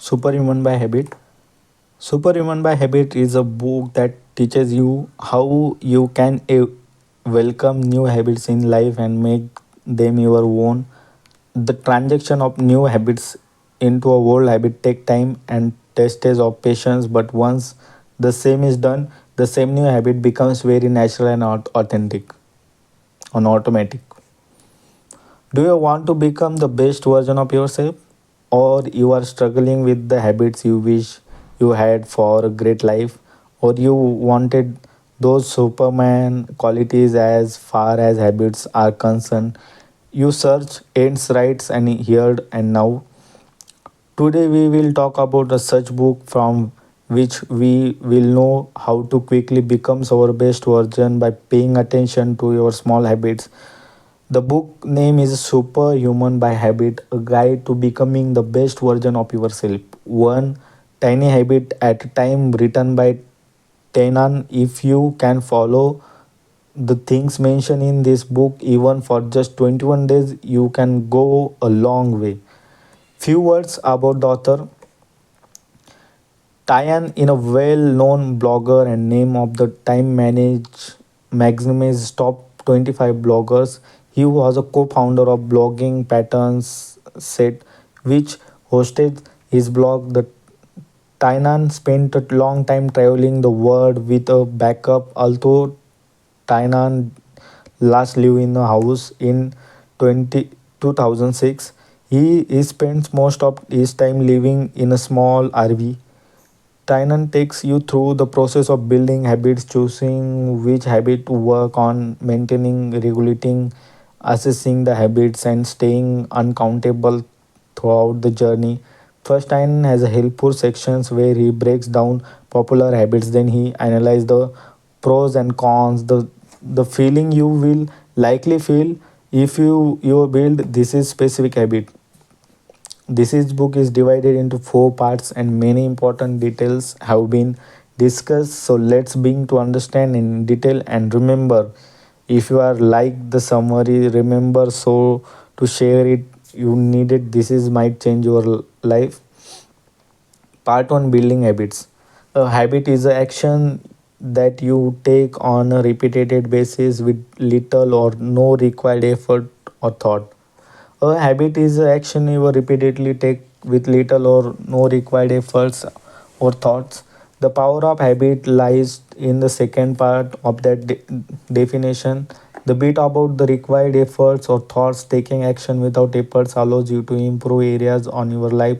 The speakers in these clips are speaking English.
Superhuman by Habit. Superhuman by Habit is a book that teaches you how you can welcome new habits in life and make them your own. The transaction of new habits into a old habit take time and testes of patience, but once the same is done, the same new habit becomes very natural and authentic and automatic. Do you want to become the best version of yourself? Or you are struggling with the habits you wish you had for a great life? Or you wanted those Superman qualities as far as habits are concerned? You search ends, rights, and here and now. Today we will talk about a such book from which we will know how to quickly become our best version by paying attention to your small habits. The book name is Superhuman by Habit, a guide to becoming the best version of yourself. One tiny habit at a time, written by Tenan. If you can follow the things mentioned in this book, even for just 21 days, you can go a long way. Few words about the author. Tyan is a well-known blogger and name of the time Magnum's top 25 bloggers. He was a co-founder of blogging patterns set, which hosted his blog. The Tainan spent a long time traveling the world with a backup, although Tainan last lived in a house in 2006. He spends most of his time living in a small RV. Tynan takes you through the process of building habits, choosing which habit to work on, maintaining, regulating, assessing the habits, and staying uncountable throughout the journey. First, Tynan has a helpful sections where he breaks down popular habits, then he analyzes the pros and cons, the feeling you will likely feel if you build this is specific habit. This book is divided into four parts and many important details have been discussed. So let's begin to understand in detail and remember if you are like the summary, remember so to share it you needed this is might change your life. Part 1, building habits. A habit is an action that you take on a repeated basis with little or no required effort or thought. A habit is an action you repeatedly take with little or no required efforts or thoughts. The power of habit lies in the second part of that definition. The bit about the required efforts or thoughts, taking action without efforts allows you to improve areas on your life,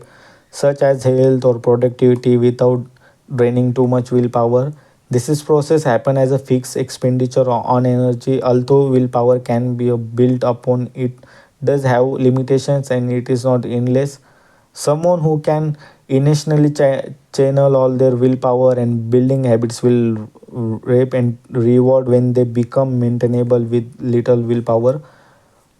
such as health or productivity, without draining too much willpower. This is process happen as a fixed expenditure on energy. Although willpower can be built upon, it does have limitations and it is not endless. Someone who can intentionally channel all their willpower and building habits will reap and reward when they become maintainable with little willpower.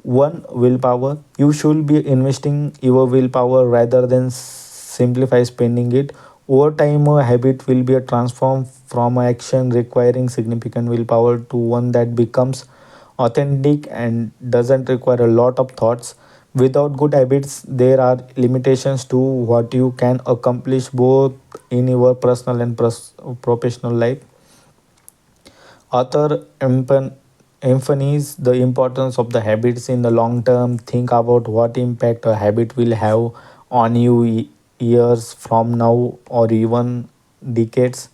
One, willpower. You should be investing your willpower rather than simplify spending it. Over time, a habit will be a transform from an action requiring significant willpower to one that becomes authentic and doesn't require a lot of thoughts. Without good habits, there are limitations to what you can accomplish both in your personal and professional life. Author emphasizes the importance of the habits in the long term. Think about what impact a habit will have on you years from now or even decades.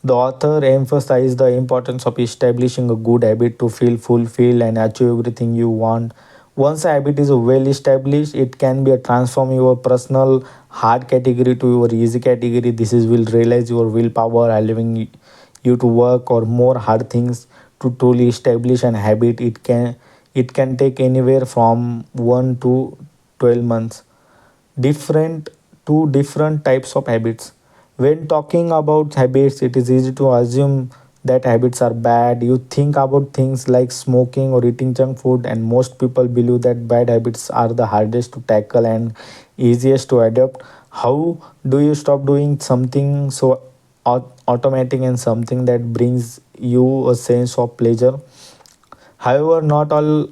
The author emphasized the importance of establishing a good habit to feel fulfilled and achieve everything you want. Once a habit is well established, it can be a transform your personal hard category to your easy category. This is will realize your willpower, allowing you to work or more hard things to truly establish an habit. It can take anywhere from 1 to 12 months. Different Two different types of habits. When talking about habits, it is easy to assume that habits are bad. You think about things like smoking or eating junk food, and most people believe that bad habits are the hardest to tackle and easiest to adopt. How do you stop doing something so automatic and something that brings you a sense of pleasure? However, not all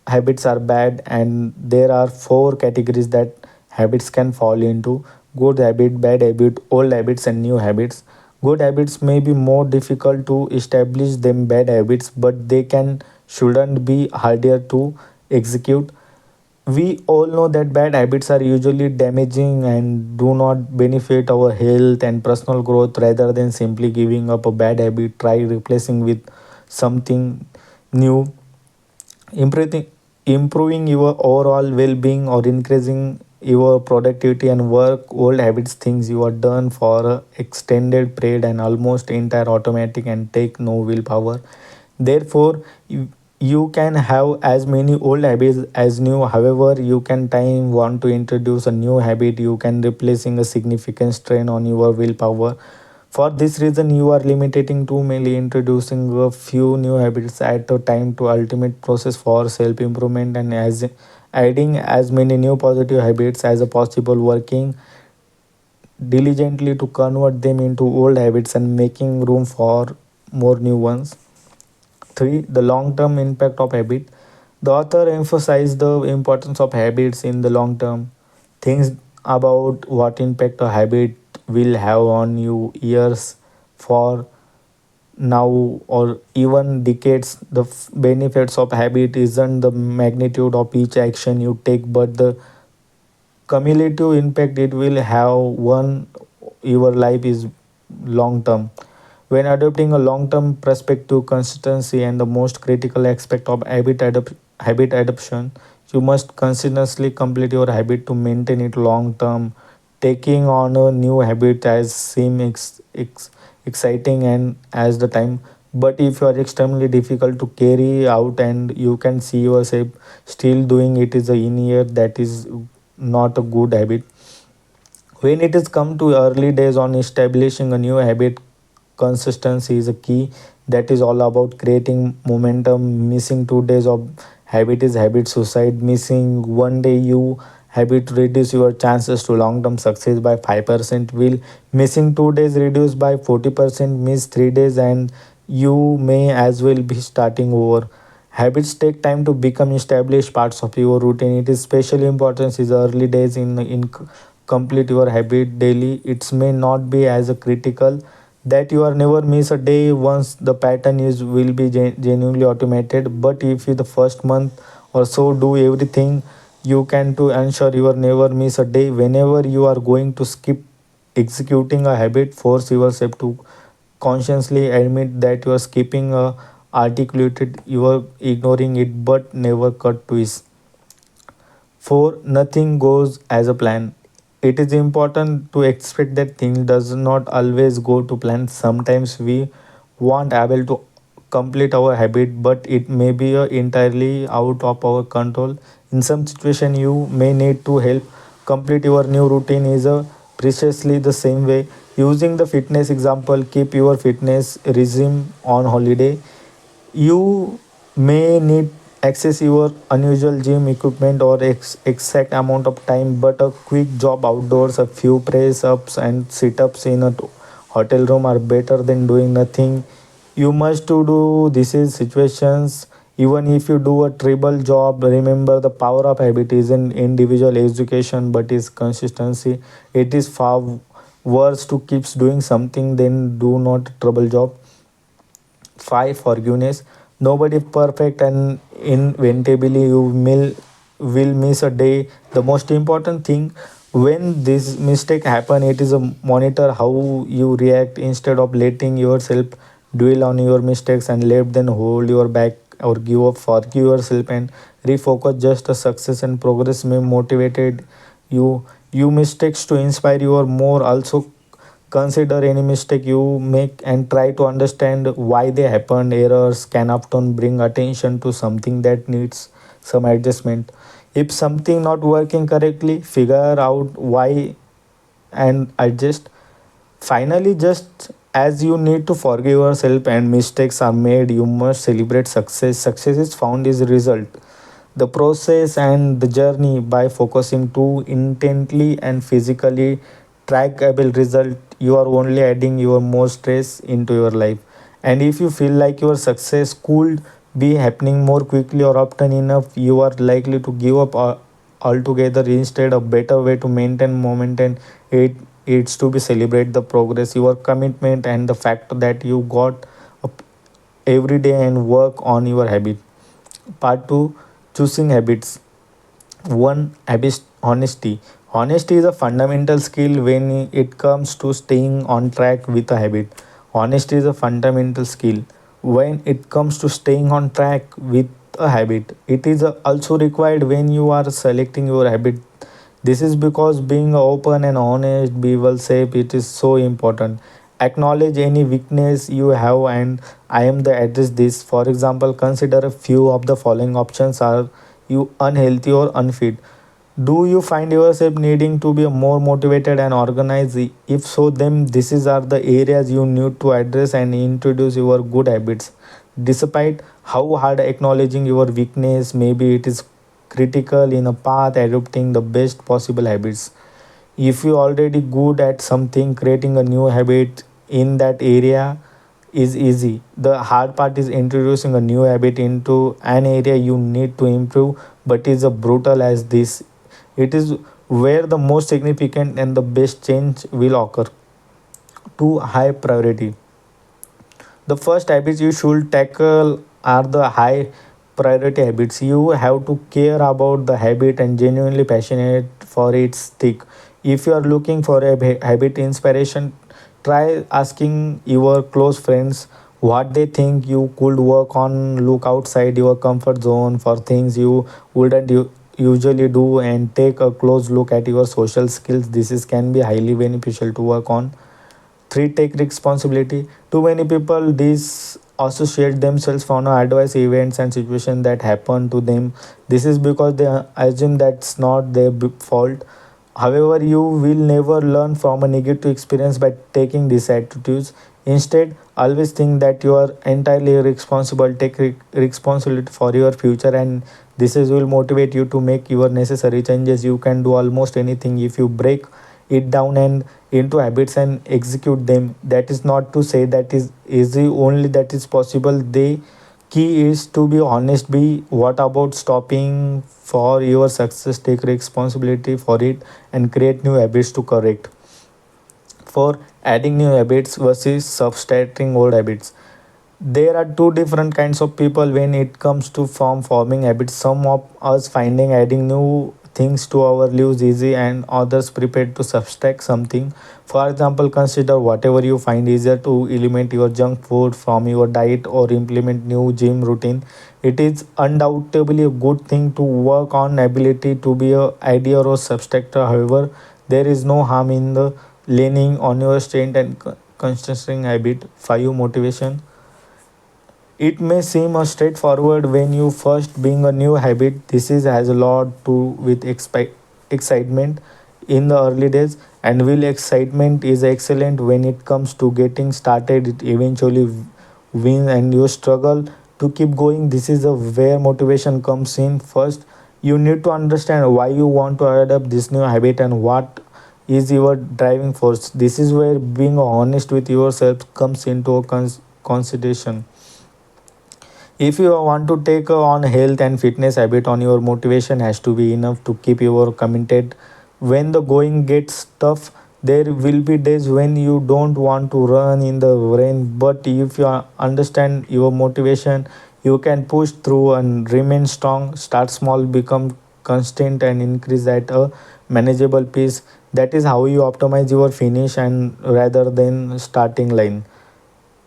habits are bad, and there are four categories that habits can fall into: good habit, bad habit, old habits, and new habits. Good habits may be more difficult to establish than bad habits, but they can shouldn't be harder to execute. We all know that bad habits are usually damaging and do not benefit our health and personal growth. Rather than simply giving up a bad habit, try replacing with something new. Improving your overall well-being or increasing your productivity and work. Old habits, things you are done for a extended period and almost entire automatic and take no willpower. Therefore, you can have as many old habits as new. However, you can time want to introduce a new habit, you can replacing a significant strain on your willpower. For this reason, you are limiting to mainly introducing a few new habits at a time to ultimate process for self improvement, and as adding as many new positive habits as possible, working diligently to convert them into old habits and making room for more new ones. 3. The long term impact of habit. The author emphasized the importance of habits in the long term. Things about what impact a habit will have on you years for now or even decades. The benefits of habit isn't the magnitude of each action you take, but the cumulative impact it will have one your life is long term. When adopting a long term perspective, consistency and the most critical aspect of habit adoption, you must consistently complete your habit to maintain it long term. Taking on a new habit as seem exciting and as the time, but if you are extremely difficult to carry out and you can see yourself still doing it is a in year, that is not a good habit. When it is come to early days on establishing a new habit, consistency is a key. That is all about creating momentum. Missing 2 days of habit is habit suicide. Missing one day you habit reduce your chances to long-term success by 5%. Will missing 2 days reduce by 40%, miss 3 days and you may as well be starting over. Habits take time to become established parts of your routine. It is especially important is early days in complete your habit daily. It may not be as a critical that you are never miss a day once the pattern is will be genuinely automated. But if you the first month or so do everything you can to ensure you are never miss a day, whenever you are going to skip executing a habit, force yourself to consciously admit that you are skipping a articulated you are ignoring it but never cut twist. 4. Nothing goes as a plan. It is important to expect that things does not always go to plan. Sometimes we want able to complete our habit, but it may be entirely out of our control. In some situation, you may need to help complete your new routine is precisely the same way. Using the fitness example, keep your fitness regime on holiday. You may need access your unusual gym equipment or exact amount of time, but a quick job outdoors, a few press ups and sit ups in a hotel room are better than doing nothing. You must to do this is situations. Even if you do a triple job, remember the power of habit is in individual education, but is consistency. It is far worse to keeps doing something than do not trouble job. 5. Forgiveness. Nobody is perfect and inevitably you will miss a day. The most important thing when this mistake happen, it is a monitor how you react instead of letting yourself dwell on your mistakes and let them hold your back or give up. Forgive yourself and refocus. Just a success and progress may motivated you mistakes to inspire you or more. Also consider any mistake you make and try to understand why they happened. Errors can often bring attention to something that needs some adjustment. If something not working correctly, figure out why and adjust. Finally, just as you need to forgive yourself and mistakes are made, you must celebrate success. Success is found is result the process and the journey. By focusing too intently and physically trackable result, you are only adding your more stress into your life. And if you feel like your success could be happening more quickly or often enough, you are likely to give up altogether. Instead, a better way to maintain momentum it it's to be celebrate the progress, your commitment, and the fact that you got up every day and work on your habit. Part 2, choosing habits. One, habit honesty. Honesty is a fundamental skill when it comes to staying on track with a habit. Honesty is a fundamental skill when it comes to staying on track with a habit. It is also required when you are selecting your habit. This is because being open and honest, be well safe, it is so important. Acknowledge any weakness you have and I am the address this. For example, consider a few of the following options. Are you unhealthy or unfit? Do you find yourself needing to be more motivated and organized? If so, then this is are the areas you need to address and introduce your good habits. Despite how hard acknowledging your weakness, maybe it is critical in a path adopting the best possible habits. If you already good at something, creating a new habit in that area is easy. The hard part is introducing a new habit into an area you need to improve, but is a brutal as this. It is where the most significant and the best change will occur. To high priority. The first habits you should tackle are the high priority habits. You have to care about the habit and genuinely passionate for its stick. If you are looking for a habit inspiration, try asking your close friends what they think you could work on. Look outside your comfort zone for things you wouldn't usually do, and take a close look at your social skills. This is can be highly beneficial to work on. 3, take responsibility. Too many people disassociate themselves from advice, events, and situations that happen to them. This is because they assume that's not their fault. However, you will never learn from a negative experience by taking these attitudes. Instead, always think that you are entirely responsible. Take responsibility for your future, and this is will motivate you to make your necessary changes. You can do almost anything if you break it down and into habits and execute them. That is not to say that is easy, only that is possible. The key is to be honest. Be what about stopping for your success? Take responsibility for it and create new habits to correct. For adding new habits versus subtracting old habits, there are two different kinds of people when it comes to forming habits. Some of us finding adding new things to our lives easy, and others prepared to subtract something. For example, consider whatever you find easier to eliminate your junk food from your diet or implement new gym routine. It is undoubtedly a good thing to work on ability to be a idea or subtractor. However, there is no harm in the leaning on your strength and consistent habit. 5, motivation. It may seem straightforward when you first being a new habit. This is has a lot to with excitement in the early days, and will excitement is excellent when it comes to getting started. It eventually wins, and you struggle to keep going. This is where motivation comes in. First, you need to understand why you want to adopt this new habit and what is your driving force. This is where being honest with yourself comes into a consideration. If you want to take on health and fitness habit on, your motivation has to be enough to keep you committed. When the going gets tough, there will be days when you don't want to run in the rain, but if you understand your motivation, you can push through and remain strong. Start small, become constant, and increase at a manageable pace. That is how you optimize your finish and rather than starting line.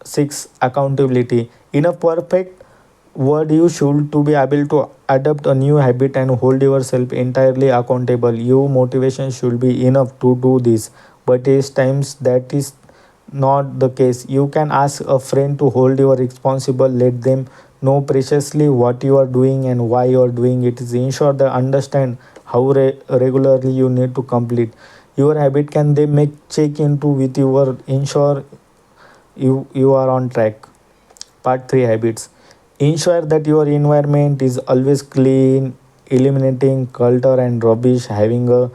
6, accountability. In a perfect world, you should to be able to adopt a new habit and hold yourself entirely accountable. Your motivation should be enough to do this, but at times that is not the case. You can ask a friend to hold you responsible. Let them know preciously what you are doing and why you are doing it. Is ensure they understand how regularly you need to complete your habit. Can they make check into with your ensure you are on track. Part 3, habits. Ensure that your environment is always clean, eliminating clutter and rubbish, having a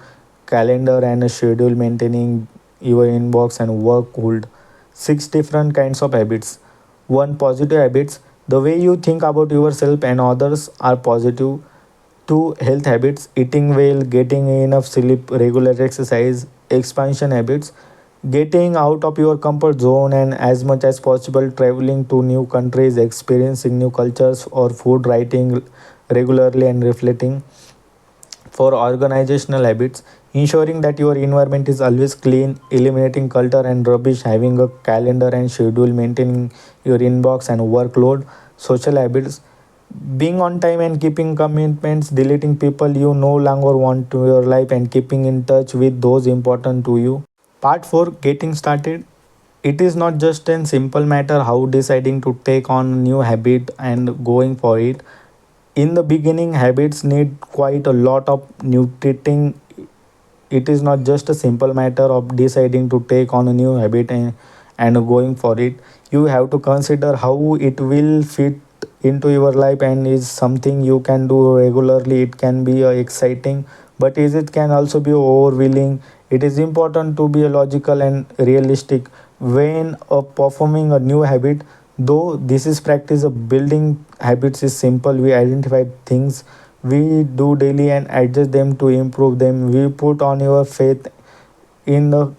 calendar and a schedule, maintaining your inbox and work hold. 6, different kinds of habits. 1, positive habits. The way you think about yourself and others are positive. To health habits, eating well, getting enough sleep, regular exercise, expansion habits, getting out of your comfort zone and as much as possible traveling to new countries, experiencing new cultures or food, writing regularly and reflecting. For organizational habits, ensuring that your environment is always clean, eliminating clutter and rubbish, having a calendar and schedule, maintaining your inbox and workload. Social habits, being on time and keeping commitments, deleting people you no longer want to your life and keeping in touch with those important to you. Part 4, getting started. It is not just a simple matter how deciding to take on a new habit and going for it. In the beginning, habits need quite a lot of nurturing. It is not just a simple matter of deciding to take on a new habit and going for it. You have to consider how it will fit into your life and is something you can do regularly. It can be exciting, but is it can also be overwhelming. It is important to be logical and realistic when performing a new habit. Though this is practice of building habits is simple, we identify things we do daily and adjust them to improve them. We put on your faith in the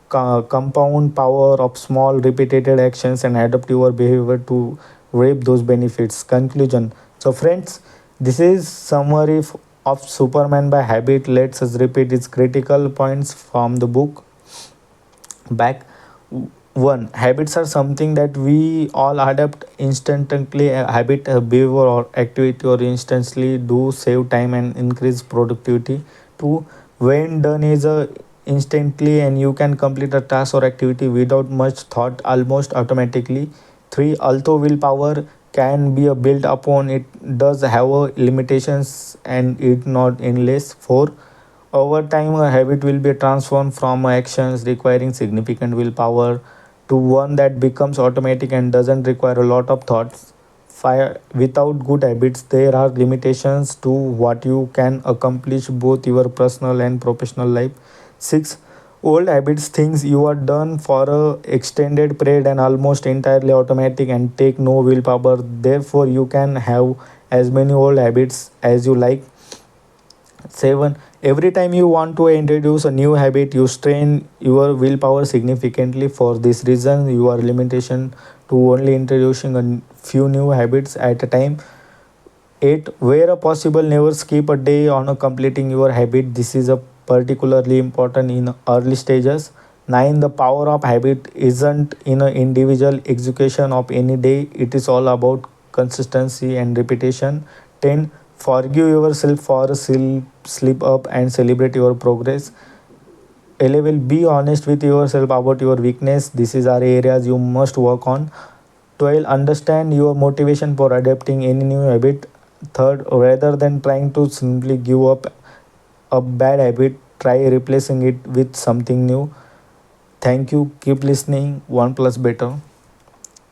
compound power of small repeated actions and adapt your behavior to reap those benefits. Conclusion. So friends, this is summary of Superman by habit. Let's us repeat its critical points from the book back. One, habits are something that we all adapt instantly. A habit, a behavior or activity or instantly do save time and increase productivity. Two, when done is a instantly and you can complete a task or activity without much thought almost automatically. Three, although willpower can be a built upon, it does have a limitations and it not endless. Four, over time, a habit will be transformed from actions requiring significant willpower to one that becomes automatic and doesn't require a lot of thoughts. Without good habits, there are limitations to what you can accomplish both your personal and professional life. 6. Old habits, things you are done for a extended period and almost entirely automatic and take no willpower. Therefore, you can have as many old habits as you like. 7. Every time you want to introduce a new habit, you strain your willpower significantly. For this reason, you are limitation to only introducing a few new habits at a time. 8. Where possible, never skip a day on completing your habit. This is a particularly important in early stages. 9. The power of habit isn't in an individual execution of any day. It is all about consistency and repetition. 10. Forgive yourself for a slip up and celebrate your progress. 11. Be honest with yourself about your weakness. These are areas you must work on. 12. Understand your motivation for adapting any new habit. Third, rather than trying to simply give up a bad habit, try replacing it with something new. Thank you. Keep listening. One plus better.